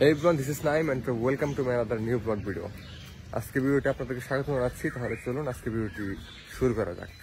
Hey everyone, this is Naim and welcome to my another new vlog video. আজকে ভিডিওতে আপনাদেরকে স্বাগত জানাচ্ছি। তাহলে চলুন আজকে ভিডিওটি শুরু করা যাক।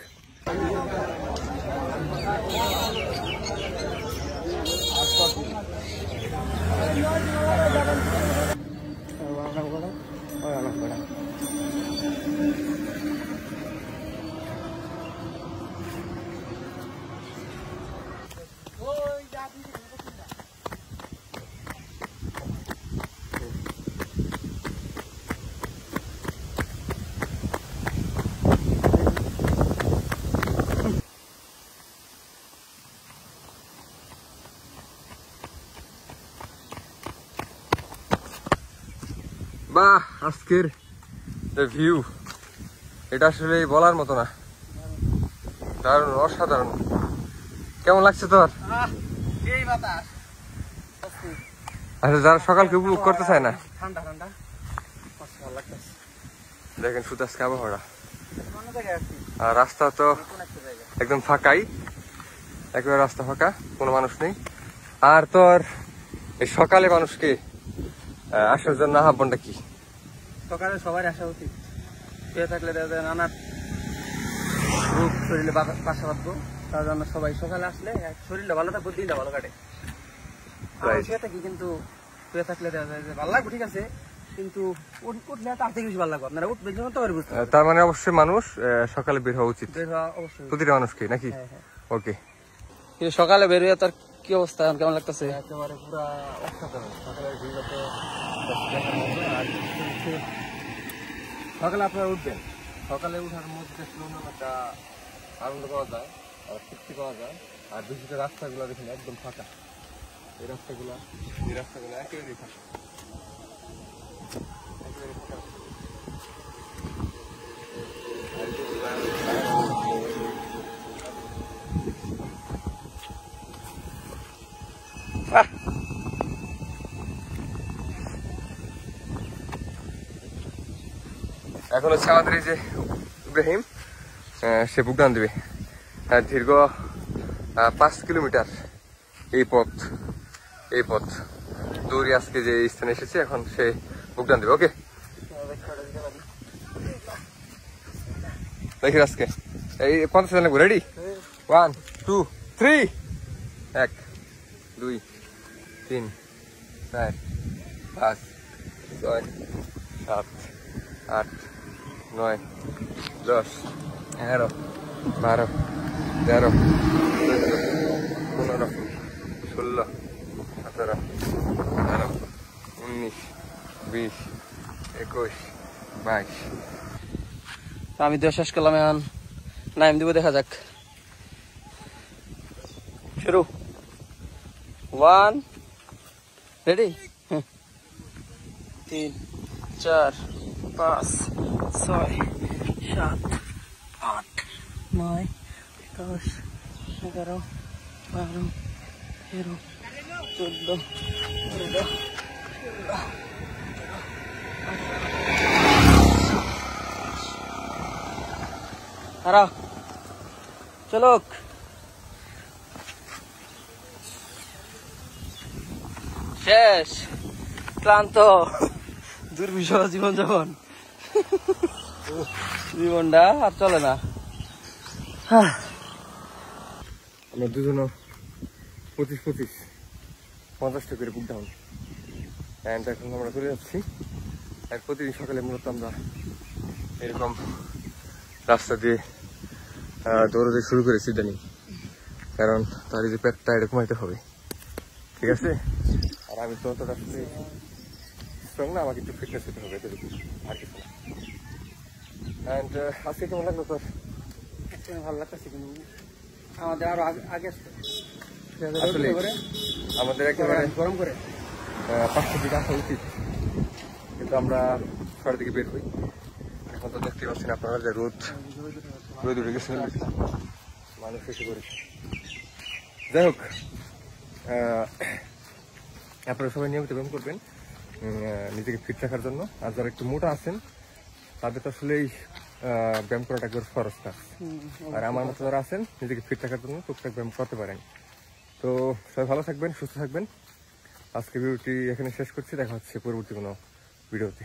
বাহ, আজকের ভিউ এটা আসলে বলার মতো না, দারুণ, অসাধারণ। কেমন লাগছে তোর? আচ্ছা, যারা সকালকে উপভোগ করতে চায় না, দেখেন শুধু আজকে আবহাওয়া। আর রাস্তা তো একদম ফাঁকাই, একেবারে রাস্তা ফাঁকা, কোনো মানুষ নেই। আর তোর এই সকালে মানুষকে আসার জন্য আহ্বানটা কি? সকালে সবাই আসা উচিত। শুয়ে থাকলে নানা রোগ শরীরে বাসা বাঁধবো, তার জন্য সবাই সকালে আসলে শরীরটা ভালো থাকবো, দিনটা ভালো কাটে। শুয়ে থাকি কিন্তু শুয়ে থাকলে ভালো লাগবে, ঠিক আছে, কিন্তু উঠলে তার থেকে বেশি ভালো লাগবে। আপনারা উঠবে তো বুঝতে, তার মানে অবশ্যই মানুষ সকালে বের হওয়া উচিত, বের হওয়া অবশ্যই প্রতিটা মানুষকে, নাকি? ওকে। সকালে বের হয়ে তার কি অবস্থা, কেমন লাগতেছে? একেবারে পুরা অসাধারণ। সকালের ভিউটা সকালে আপনারা উঠবেন, সকালে উঠার মধ্যে সুন্দর একটা আনন্দ পাওয়া যায়, আর তৃপ্তি পাওয়া যায়। আর বিশেষ রাস্তাগুলো দেখুন একদম ফাঁকা, এই রাস্তাগুলো একেবারেই ফাঁকা, একেবারে ফাঁকা। এখন হচ্ছে আমাদের এই যে ইব্রাহিম, সে বুকডাউন দেবে। দীর্ঘ 5 কিলোমিটার এই পথ দৌড়ে আজকে যে স্থানে এসেছে, এখন সে বুকডাউন দেবে। ওকে, দেখি আজকে এই 50 জন লাগবে। রেডি? 1 2 3। 1 2 3 4 5 6 7 8 9 10 11 12 13 14 15 16 17 18 19 20 21 22। আমি তো শেষ করলাম, এখন নাইম দিব, দেখা যাক। শুরু। 1 রেডি? 3 4 5 6 7 8 9 10 11 12 13 14 15 হারা চলো। শেষ, ক্লান্ত, দুর্বিষহ জীবন যাপন, জীবনটা আর চলে না। আমরা দুজনও 25-50 করে বুকডাউন, অ্যান্ড এখন আমরা চলে যাচ্ছি। আর প্রতিদিন সকালে মূলত আমরা এরকম রাস্তা দিয়ে দৌড়াতে শুরু করেছি ইদানিং, কারণ তার এই যে পেটটা এটা কমাইতে হবে, ঠিক আছে? আর আমি তো অতটা স্ট্রং না, আমাকে একটু ফিটনেস হতে হবে, এতটুকু, আর কিছু না। অ্যান্ড আজকে কেমন লাগলো তোর? ভালো লাগতেছে, কিন্তু আমাদের আরো আগে আসলে আমাদের একেবারে গরম করে 5টার দিকে আসা উচিত, কিন্তু আমরা 6টার দিকে বের হই। এখন তো দেখতে পাচ্ছেন আপনারা যে রোদ উঠে গেছে, মানুষ এসে করেছে। যাই হোক, আপনারা সবাই নিয়মিত ব্যায়াম করবেন নিজেকে ফিট রাখার জন্য। আর যারা একটু মোটা আছেন তাদের তো আসলেই ব্যায়াম করাটা একবার খরচ কাজ। আর আমার মতো যারা আছেন নিজেকে ফিট রাখার জন্য টুকটাক ব্যায়াম করতে পারেন। তো সবাই ভালো থাকবেন, সুস্থ থাকবেন। আজকে ভিডিওটি এখানে শেষ করছি, দেখা হচ্ছে পরবর্তী কোনো ভিডিওতে।